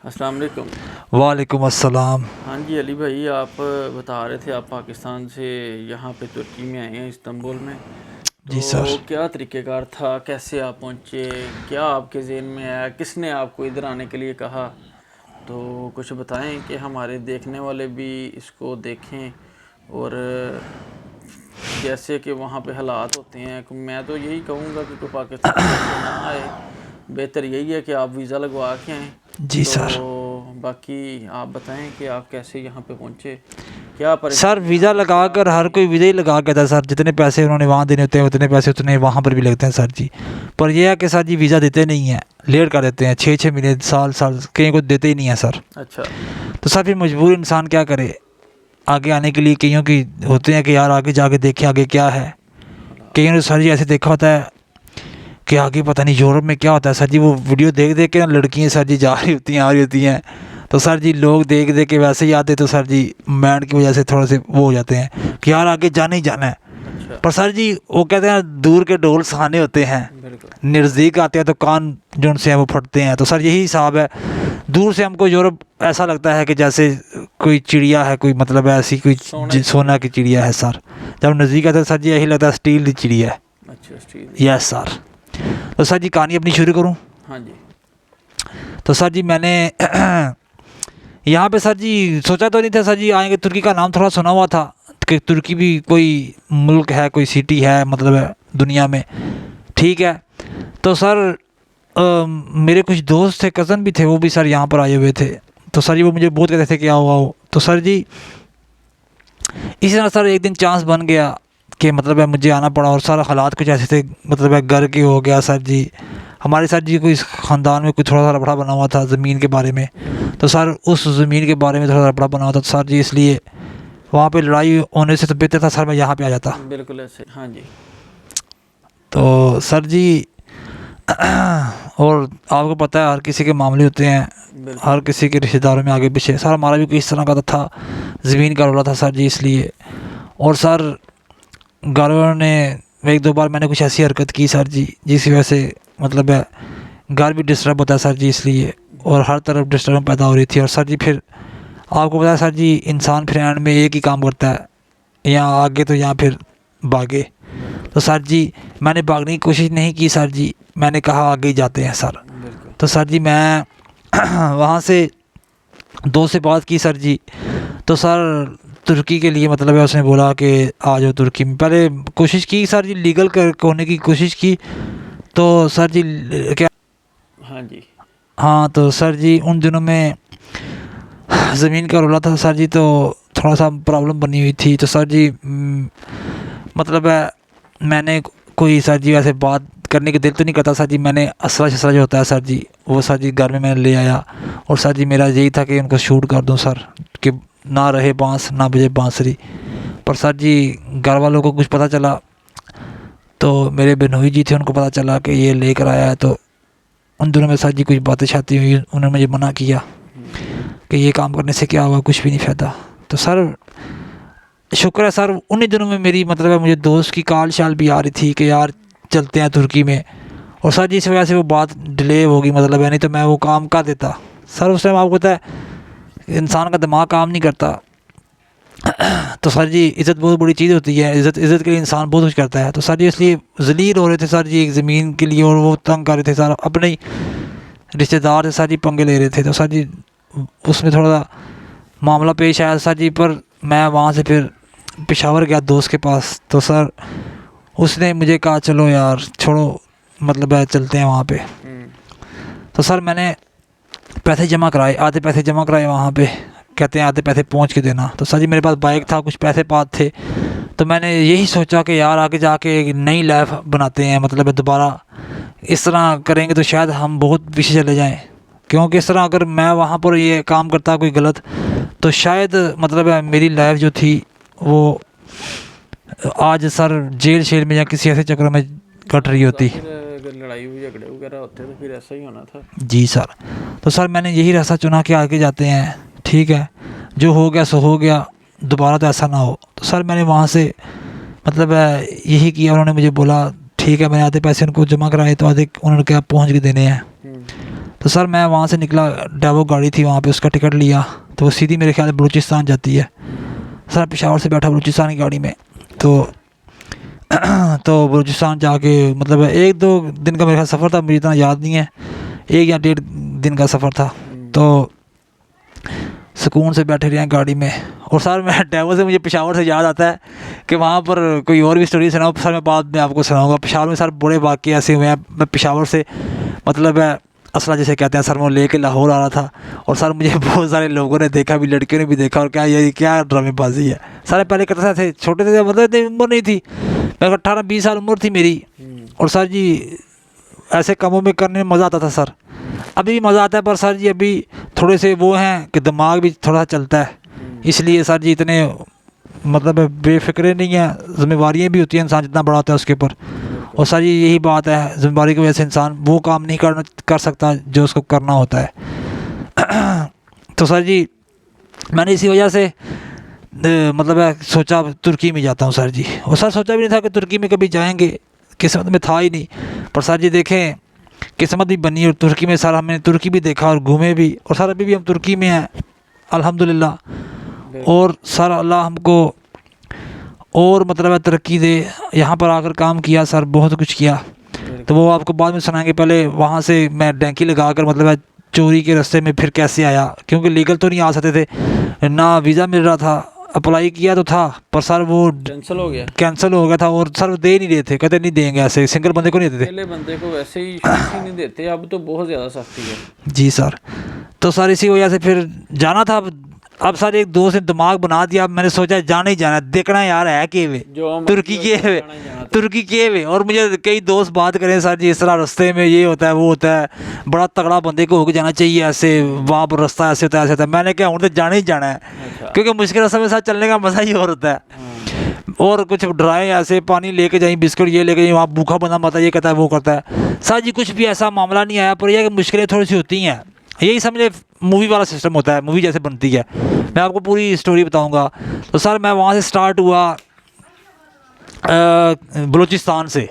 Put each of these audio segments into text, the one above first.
अस्सलाम वालेकुम। वालेकुम अस्सलाम। हाँ जी अली भाई, आप बता रहे थे आप पाकिस्तान से यहाँ पे तुर्की में आए हैं, इस्तांबुल में। जी सर। तो क्या तरीक़ेकार था, कैसे आप पहुँचे, क्या आपके ज़हन में आया, किसने आपको इधर आने के लिए कहा? तो कुछ बताएं कि हमारे देखने वाले भी इसको देखें। और जैसे कि वहाँ पे हालात होते हैं, मैं तो यही कहूँगा कि कोई पाकिस्तान से ना आए, बेहतर यही है कि आप वीज़ा लगवा के आएँ। जी तो सर। बाकी आप बताएं कि आप कैसे यहाँ पे पहुँचे, क्या सर परेशानियाँ वीज़ा आई, लगा क्या कर हर आपने? कोई वीज़ा ही लगा के था सर, जितने पैसे उन्होंने वहाँ देने होते हैं उतने पैसे उतने वहाँ पर भी लगते हैं सर जी। पर यह है कि सर जी वीज़ा देते नहीं हैं, लेट कर देते हैं, 6-6 महीने साल कहीं को देते ही नहीं है सर। अच्छा। तो सर फिर मजबूर इंसान क्या करे आगे आने के लिए। कईयों की होते हैं कि यार आगे जाके देखें आगे क्या है। कईयों ने सर जी ऐसे देखा होता है कि आगे पता नहीं यूरोप में क्या होता है सर जी। वो वीडियो देख देख के ना लड़कियाँ सर जी जा रही होती हैं, आ रही होती हैं। तो सर जी लोग देख देख के वैसे ही आते, तो सर जी माइंड की वजह से थोड़े से वो हो जाते हैं कि यार आगे जाना ही जाना है। अच्छा। पर सर जी वो कहते हैं दूर के ढोल सहाने होते हैं, बिल्कुल। नज़दीक आते हैं तो कान जो उनसे हैं वो फटते हैं। तो सर यही हिसाब है। दूर से हमको यूरोप ऐसा लगता है कि जैसे कोई चिड़िया है, कोई मतलब ऐसी कोई सोना की चिड़िया है सर। जब नज़दीक आते हैं सर जी यही लगता है स्टील की चिड़िया है। अच्छा, स्टील। Yes sir. तो सर जी कहानी अपनी शुरू करूँ? हाँ जी। तो सर जी मैंने यहाँ पे सर जी सोचा तो नहीं था सर जी आएंगे। तुर्की का नाम थोड़ा सुना हुआ था कि तुर्की भी कोई मुल्क है, कोई सिटी है मतलब है दुनिया में, ठीक है। तो सर मेरे कुछ दोस्त थे, कज़न भी थे, वो भी सर यहाँ पर आए हुए थे। तो सर जी वो मुझे बहुत कहते थे कि आओ आओ। तो सर जी इसी तरह सर एक दिन चांस बन गया कि मतलब है मुझे आना पड़ा। और सर हालात कुछ ऐसे थे, मतलब है घर के हो गया सर जी। हमारे सर जी कोई ख़ानदान में कुछ थोड़ा सा रबड़ा बना हुआ था ज़मीन के बारे में। तो सर उस ज़मीन के बारे में थोड़ा रबड़ा बना हुआ था। तो सर जी इसलिए वहाँ पे लड़ाई होने से तो बेहतर था सर मैं यहाँ पे आ जाता। बिल्कुल ऐसे। हाँ जी। तो सर जी और आपको पता है हर किसी के मामले होते हैं, बिल्कुल। हर किसी के रिश्तेदारों में आगे पीछे। सर हमारा भी इस तरह का था, ज़मीन का रौला था सर जी इसलिए। और सर घर वालों ने एक दो बार मैंने कुछ ऐसी हरकत की सर जी जिसकी वजह से मतलब है घर भी डिस्टर्ब होता है सर जी इसलिए। और हर तरफ डिस्टर्ब पैदा हो रही थी। और सर जी फिर आपको पता है सर जी इंसान फिर एंड में एक ही काम करता है, यहाँ आगे तो यहाँ फिर भागे। तो सर जी मैंने भागने की कोशिश नहीं की सर जी, मैंने कहा आगे ही जाते हैं सर। बिल्कुल। तो सर जी मैं वहाँ से दोस्त से बात की सर जी। तो सर तुर्की के लिए मतलब है उसने बोला कि आ जाओ तुर्की में। पहले कोशिश की सर जी लीगल होने की कोशिश की। तो सर जी क्या, हाँ जी। हाँ तो सर जी उन दिनों में ज़मीन का रौला था सर जी, तो थोड़ा सा प्रॉब्लम बनी हुई थी। तो सर जी मतलब है मैंने कोई सर जी वैसे बात करने के दिल तो नहीं करता सर जी। मैंने असला शसला जो होता है सर जी वो सर जी घर में मैंने ले आया। और सर जी मेरा यही था कि उनको शूट कर दूं सर, कि ना रहे बांस ना बजे बांसुरी। पर सर जी घर वालों को कुछ पता चला, तो मेरे बहनोई जी थे उनको पता चला कि ये लेकर आया है। तो उन दिनों में सर जी कुछ बातें शाती हुई, उन्होंने मुझे मना किया कि ये काम करने से क्या होगा, कुछ भी नहीं फ़ायदा। तो सर शुक्र है सर उन्हीं दिनों में मेरी मतलब है मुझे दोस्त की कॉल शाल भी आ रही थी कि यार चलते हैं तुर्की में। और सर जी इस वजह से वो बात डिले होगी मतलब है, नहीं तो मैं वो काम कर देता सर। उस टाइम आपको पता है इंसान का दिमाग काम नहीं करता। तो सर जी इज़्ज़त बहुत बड़ी चीज़ होती है, इज़्ज़त के लिए इंसान बहुत कुछ करता है। तो सर जी इसलिए ज़लील हो रहे थे सर जी एक ज़मीन के लिए, और वो तंग कर रहे थे सर अपने ही रिश्तेदार से सर जी पंगे ले रहे थे। तो सर जी उसमें थोड़ा सा मामला पेश आया सर जी। पर मैं वहाँ से फिर पेशावर गया दोस्त के पास। तो सर उसने मुझे कहा चलो यार छोड़ो मतलब है चलते हैं वहाँ पे। तो सर मैंने पैसे जमा कराए, आधे पैसे जमा कराए वहाँ पे, कहते हैं आधे पैसे पहुँच के देना। तो सर जी मेरे पास बाइक था, कुछ पैसे पास थे। तो मैंने यही सोचा कि यार आगे जाके एक नई लाइफ बनाते हैं, मतलब दोबारा इस तरह करेंगे तो शायद हम बहुत पीछे चले जाएं। क्योंकि इस तरह अगर मैं वहाँ पर ये काम करता कोई गलत, तो शायद मतलब है मेरी लाइफ जो थी वो आज सर जेल शेल में या किसी ऐसे चक्कर में कट रही होती। अगर लड़ाई झगड़े वगैरह होते तो फिर ऐसा ही होना था। जी सर। तो सर मैंने यही रास्ता चुना कि आगे जाते हैं, ठीक है जो हो गया सो हो गया, दोबारा तो ऐसा ना हो। तो सर मैंने वहाँ से मतलब यही किया। उन्होंने मुझे बोला ठीक है, मैंने आधे पैसे उनको जमा कराए, तो आधे उन्होंने क्या पहुँच के देने हैं। तो सर मैं वहाँ से निकला, डेवो गाड़ी थी वहाँ पे, उसका टिकट लिया तो वो सीधी मेरे ख्याल से बलूचिस्तान जाती है। सर पेशावर से बैठा बलूचिस्तान की गाड़ी में, तो बलूचिस्तान जाके मतलब 1-2 दिन का मेरे ख्याल सफ़र था, मुझे इतना याद नहीं है, 1 या 1.5 दिन का सफ़र था। तो सुकून से बैठे रहे गाड़ी में। और सर मैं डेवो से, मुझे पेशावर से याद आता है कि वहाँ पर कोई और भी स्टोरी सुनाऊँ सर, मैं बाद में आपको सुनाऊँगा। पेशावर में सर बड़े वाक़े ऐसे हुए हैं। मैं पेशावर से मतलब असला जिसे कहते हैं सर, वो लेके लाहौर आ रहा था और सर मुझे बहुत सारे लोगों ने देखा भी, लड़कियों ने भी देखा, और क्या ये क्या ड्रामेबाजी है। सर पहले करते थे, छोटे थे, मतलब इतनी उम्र नहीं थी, मैं 18-20 साल उम्र थी मेरी। और सर जी ऐसे कामों में करने में मज़ा आता था सर, अभी भी मज़ा आता है, पर सर जी अभी थोड़े से वो हैं कि दिमाग भी थोड़ा चलता है, इसलिए सर जी इतने मतलब बेफिक्रे नहीं है। ज़िम्मेवारियाँ भी होती हैं, इंसान जितना बड़ा होता है उसके ऊपर। और सर जी यही बात है, ज़िम्मेदारी की वजह से इंसान वो काम नहीं कर सकता जो उसको करना होता है। तो सर जी मैंने इसी वजह से मतलब सोचा तुर्की में जाता हूँ सर जी। और सर सोचा भी नहीं था कि तुर्की में कभी जाएंगे, किस्मत में था ही नहीं। पर सर जी देखें किस्मत भी बनी, और तुर्की में सर हमने तुर्की भी देखा और घूमे भी, और सर अभी भी हम तुर्की में हैं अल्हम्दुलिल्लाह। और सर अल्लाह हमको और मतलब तरक्की दे, यहाँ पर आकर काम किया सर, बहुत कुछ किया, तो वो आपको बाद में सुनाएंगे। पहले वहाँ से मैं डैंकी लगा कर मतलब चोरी के रास्ते में फिर कैसे आया, क्योंकि लीगल तो नहीं आ सकते थे, ना वीज़ा मिल रहा था, अप्लाई किया तो था पर सर वो कैंसिल हो गया था। और सर वो दे नहीं रहे थे, कहते नहीं देंगे, ऐसे सिंगल बंदे को नहीं देते थे, अकेले बंदे को वैसे ही नहीं देते, अब तो बहुत ज़्यादा सख्ती है जी सर। तो सर इसी वजह से फिर जाना था। अब सर एक दोस्त ने दिमाग बना दिया, मैंने सोचा जाना ही जाना, देखना यार है के वे तुर्की के वे। और मुझे कई दोस्त बात करें सर जी इस तरह रास्ते में ये होता है वो होता है, बड़ा तगड़ा बंदे को होकर जाना चाहिए, ऐसे वहाँ पर रास्ता ऐसे होता है ऐसे होता है। मैंने क्या तो जाना ही जाना है, क्योंकि मुश्किल रास्ते में साथ चलने का मज़ा ही और होता है। और कुछ ड्राई ऐसे पानी लेके जाएं, बिस्कुट ये लेके जाएं, वहाँ भूखा बंदा मत ये कहता है वो करता है। सर जी कुछ भी ऐसा मामला नहीं आया, पर यह कि मुश्किलें थोड़ी सी होती हैं, यही समझे मूवी वाला सिस्टम होता है, मूवी जैसे बनती है। मैं आपको पूरी स्टोरी बताऊंगा। तो सर मैं वहाँ से स्टार्ट हुआ बलूचिस्तान से,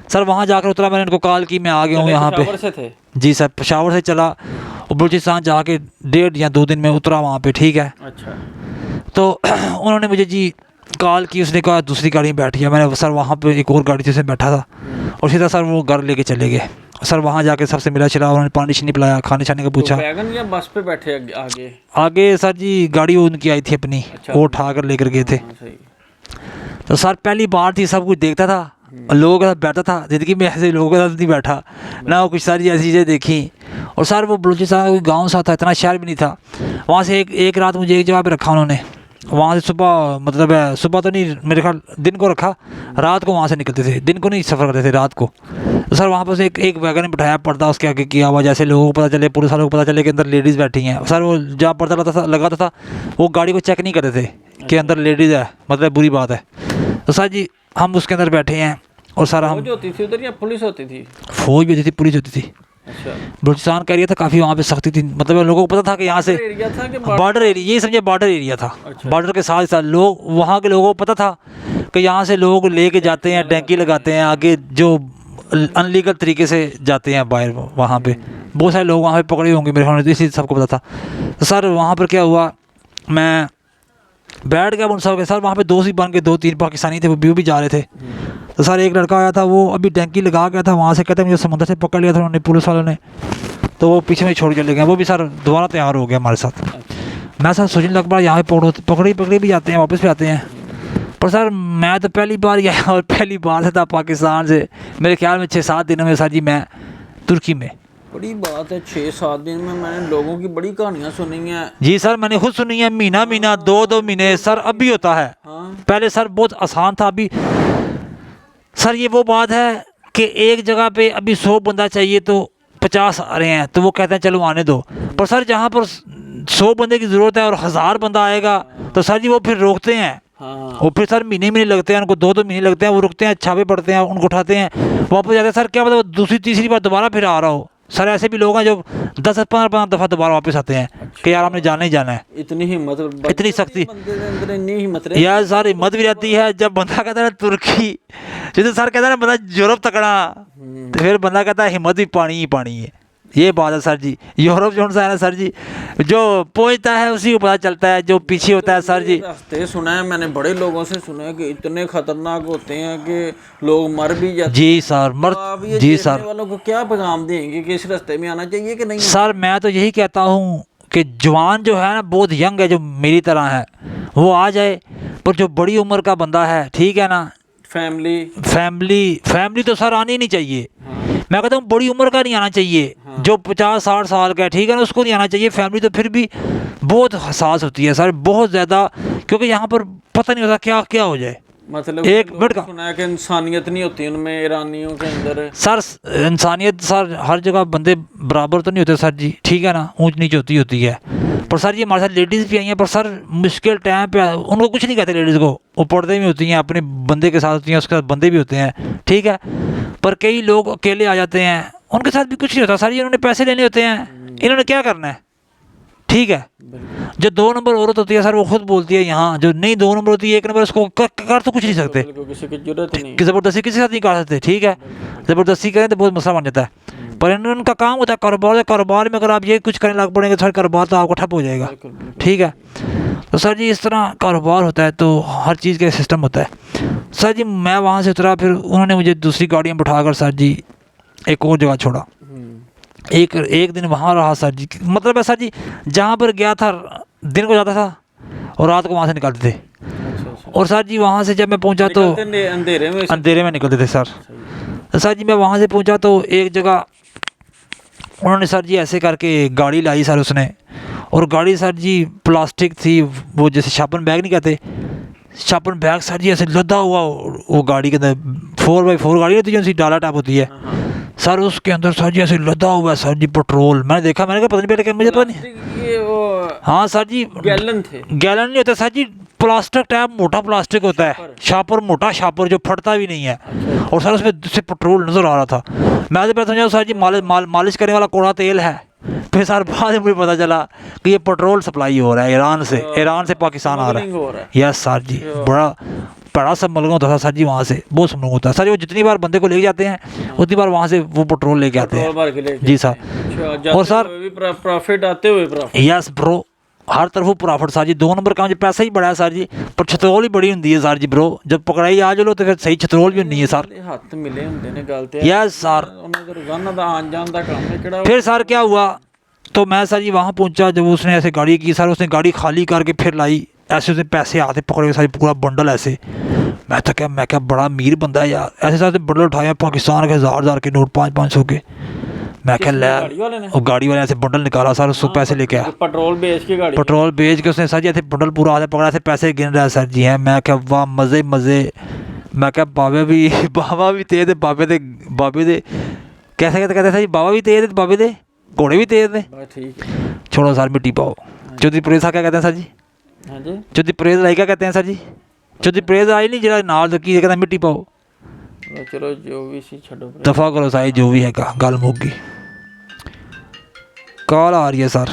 सर वहाँ जाकर उतरा, मैंने उनको कॉल की मैं आ गया हूँ यहाँ पे। जी सर पेशावर से चला और बलूचिस्तान जाके 1.5 या 2 दिन में उतरा वहाँ पे, ठीक है। अच्छा। तो उन्होंने मुझे जी कॉल की, उसने कहा दूसरी गाड़ी में बैठ गया, मैंने सर वहाँ पे एक और गाड़ी थी उसमें बैठा था, और सीधा सर वो घर लेके चले गए। सर वहाँ जाके सबसे मिला चिला, उन्होंने पानी शानी पिलाया, खाने छाने का पूछा। तो वैगन या बस पे बैठे आगे सर जी गाड़ी उनकी आई थी अपनी, वो उठा कर लेकर गए थे। तो सर पहली बार थी, सब कुछ देखता था, लोगों के साथ बैठा था, ज़िंदगी में ऐसे लोगों के साथ नहीं बैठा ना, वो कुछ सारी ऐसी चीज़ें देखी। और सर वो बलूचिस्तान कोई गाँव सा था, इतना शहर भी नहीं था। वहाँ से एक रात मुझे एक जगह पे रखा उन्होंने, वहाँ से सुबह मतलब सुबह तो नहीं, मेरे ख्याल दिन को रखा, रात को वहाँ से निकलते थे, दिन को नहीं सफ़र करते थे, रात को। तो सर वहाँ पर से एक वैगन में बिठाया, पर्दा उसके आगे किया हुआ, जैसे लोगों को पता चले, पुलिस वालों को पता चले कि अंदर लेडीज़ बैठी हैं। सर वो जहाँ पर्दा लगाता था वो गाड़ी को चेक नहीं करते थे कि अंदर लेडीज़ है, मतलब बुरी बात है। तो सर जी हम उसके अंदर बैठे हैं, और सर हम होती थी उधर या पुलिस होती थी? फौज भी होती थी, पुलिस होती थी। अच्छा। बलूचिस्तान का एरिया था काफ़ी, वहाँ पे सख्ती थी, मतलब लोगों को पता था कि यहाँ से बॉर्डर एरिया, ये समझे बॉर्डर एरिया था। अच्छा। बॉर्डर के साथ साथ लोग, वहाँ के लोगों को पता था कि यहाँ से लोग लेके जाते हैं, टैंकी लगाते हैं, आगे जो अनलीगल तरीके से जाते हैं बाहर, वहाँ पे बहुत सारे लोग वहाँ पे पकड़े होंगे मेरे ख्याल में, इसी सबको पता था। तो सर वहाँ पर क्या हुआ, मैं बैठ गया उन सब के साथ, वहाँ पे दोस्त भी बन के 2-3 पाकिस्तानी थे, वो भी जा रहे थे। तो सर एक लड़का आया था, वो अभी टैंकी लगा गया था, वहाँ से कहते मुझे समंदर से पकड़ लिया था उन्होंने, पुलिस वालों ने, तो वो पीछे में छोड़ के चले गए। वो भी सर दोबारा तैयार हो गया हमारे साथ। मैं सर सोचने लग पड़ा यहाँ पे पकड़े भी जाते हैं, वापस भी आते हैं। पर सर मैं तो पहली बार गया और पहली बार से था पाकिस्तान से, मेरे ख्याल में 6-7 दिनों में सर जी मैं तुर्की में। बड़ी बात है, 6-7 दिन में मैंने लोगों की बड़ी कहानियाँ सुनी हैं। जी सर मैंने खुद सुनी है, महीना 2-2 महीने सर अब भी होता है। हाँ। पहले सर बहुत आसान था, अभी सर ये वो बात है कि एक जगह पे अभी 100 बंदा चाहिए तो 50 आ रहे हैं, तो वो कहते हैं चलो आने दो। पर सर जहाँ पर 100 बंदे की ज़रूरत है और 1000 बंदा आएगा तो सर जी वो फिर रोकते हैं। हाँ। और फिर सर महीने लगते हैं उनको, 2-2 महीने लगते हैं, वो रुकते हैं, छापे पड़ते हैं, उनको उठाते हैं, वापस जाते हैं। सर क्या मतलब दूसरी तीसरी बार दोबारा फिर आ रहा हो। सर ऐसे भी लोग हैं जो 10-15 दफ़ा दोबारा वापस आते हैं। अच्छा। कि यार हमने जाना ही जाना है। इतनी हिम्मत, इतनी सख्ती हिम्मत यार सर, हिम्मत भी रहती है जब बंदा कहता है तुर्की, जैसे सर कहता है बंदा यूरोप तकड़ा, तो फिर बंदा कहता है हिम्मत भी पानी ही पानी है। ये बात है सर जी। यूरोप जो सा है ना सर जी, जो पहुंचता है उसी को पता चलता है, जो पीछे होता है सर जी। रास्ते सुना है मैंने, बड़े लोगों से सुना है कि इतने खतरनाक होते हैं कि लोग मर भी जाते हैं। जी सर, तो आप ये जी देखने सर। वालों को क्या पैगाम देंगे कि इस रास्ते में आना चाहिए कि नहीं? सर मैं तो यही कहता हूँ कि जवान जो है ना बहुत यंग है, जो मेरी तरह है, वो आ जाए। पर जो बड़ी उम्र का बंदा है, ठीक है ना, फैमिली तो सर आनी नहीं चाहिए। मैं कहता हूँ बड़ी उम्र का नहीं आना चाहिए, जो 50-60 साल का है, ठीक है ना, उसको नहीं आना चाहिए। फैमिली तो फिर भी बहुत हसास होती है सर, बहुत ज़्यादा, क्योंकि यहाँ पर पता नहीं होता क्या क्या हो जाए। मतलब एक मिनट का सुना है कि इंसानियत नहीं होती उनमें, ईरानियों के अंदर। सर इंसानियत सर हर जगह बंदे बराबर तो नहीं होते सर जी, ठीक है ना, ऊंच नीच होती है। पर सर ये हमारे साथ लेडीज़ भी आई हैं, पर सर मुश्किल टाइम पे उनको कुछ नहीं कहते लेडीज़ को, वो पर्दे में होती हैं, अपने बंदे के साथ होती हैं, उसके साथ बंदे भी होते हैं, ठीक है। पर कई लोग अकेले आ जाते हैं, उनके साथ भी कुछ नहीं होता सर जी, इन्होंने पैसे लेने होते हैं, इन्होंने क्या करना है, ठीक है। जो 2 नंबर औरत होती है सर, वो खुद बोलती है यहाँ, जो नहीं 2 नंबर होती है, 1 नंबर, उसको कर तो कुछ नहीं सकते, किसी की जरूरत नहीं, ज़बरदस्ती किसी के साथ नहीं कर सकते, ठीक है। ज़बरदस्ती करें तो बहुत मसला बन जाता है। पर उनका काम होता है कारोबार में अगर आप ये कुछ करने लग पड़ेंगे तो सर कारोबार तो आपको ठप हो जाएगा, ठीक है। तो सर जी इस तरह कारोबार होता है, तो हर चीज़ का सिस्टम होता है। सर जी मैं वहाँ से उतरा, फिर उन्होंने मुझे दूसरी गाड़ी में बिठाकर सर जी एक और जगह छोड़ा। एक दिन वहाँ रहा सर जी, मतलब है सर जी, जहाँ पर गया था दिन को जाता था और रात को वहाँ से निकलते थे। और सर जी वहाँ से जब मैं पहुँचा तो अंधेरे में निकलते थे सर। तो सर जी मैं वहाँ से पहुँचा तो एक जगह उन्होंने सर जी ऐसे करके गाड़ी लाई सर उसने, और गाड़ी सर जी प्लास्टिक थी, वो जैसे शापन बैग नहीं कहते, शापन बैग सर जी ऐसे लदा हुआ, वो गाड़ी के अंदर 4x4 गाड़ी होती है जो डाला टाइप होती है सर, उसके अंदर सर जी ऐसे लदा हुआ है सर जी पेट्रोल। मैंने देखा, मैंने कहा पता नहीं पहले, मुझे पता नहीं। ये वो हाँ सर जी, गैलन थे। गैलन नहीं होता सर जी, प्लास्टिक टाइप मोटा प्लास्टिक होता है, शापर, मोटा शापर जो फटता भी नहीं है। और सर उसमें से पेट्रोल नज़र आ रहा था। मैं तो पहले समझा सर जी मालिश करने वाला कोड़ा तेल है, फिर सर बाद में मुझे पता चला कि ये पेट्रोल सप्लाई हो रहा है ईरान से पाकिस्तान आ रहा है। यस सर जी, बड़ा सब मलगा होता था सर जी, वहाँ से बहुत सब होता है सर जी। वो जितनी बार बंदे को लेके जाते हैं उतनी बार वहाँ से वो पेट्रोल लेके आते हैं जी सर। और सर प्रॉफिट आते हुए यस ब्रो, हर तरफ प्रॉफिट सर जी। 2 नंबर का मुझे पैसा ही बड़ा है सर जी, पर छतरोल ही बड़ी होंगी है सर जी ब्रो। जब पकड़ाई आ जाओ तो फिर सही छतरोल भी नहीं है सर। हत्थ मिले होंगे ने गलते यस सर। रोजाना दा आन जान दा काम है केड़ा। फिर सर क्या हुआ, तो मैं सर जी वहाँ पहुँचा, जब उसने ऐसे गाड़ी की सर, उसने गाड़ी खाली करके फिर लाई, ऐसे उसने पैसे आते पकड़े सर, पूरा बंडल ऐसे। मैं क्या बड़ा अमीर बंदा है यार, ऐसे सारे बंडल उठाए पाकिस्तान के 1000 के नोट, 500 के। मैं क्या ले, और गाड़ी वाले ऐसे बंडल निकाला सर, उसको पैसे लेके आया, पेट्रोल बेच के उसने सर जी ऐसे बंडल पूरा हाथ पकड़ा, ऐसे पैसे गिन रहा है सर जी हैं। मैं क्या वाह मज़े। मैं क्या बाबा भी तेज थे, बाबे दे कैसे कहते सर जी, बाबा भी तेज थे, बाबे दे घोड़े भी तेज थे। छोड़ो सर, मिट्टी पाओ। चौधरी परेज क्या कहते हैं सर जी? चौधरी परेज लाई क्या कहते हैं सर जी? चौधरी परेज आई नहीं जरा नाल की कहता मिट्टी पाओ। चलो जो भी सी छड़ो, दफा करो साई, जो भी है गल मुक गई। कॉल आ रही है सर।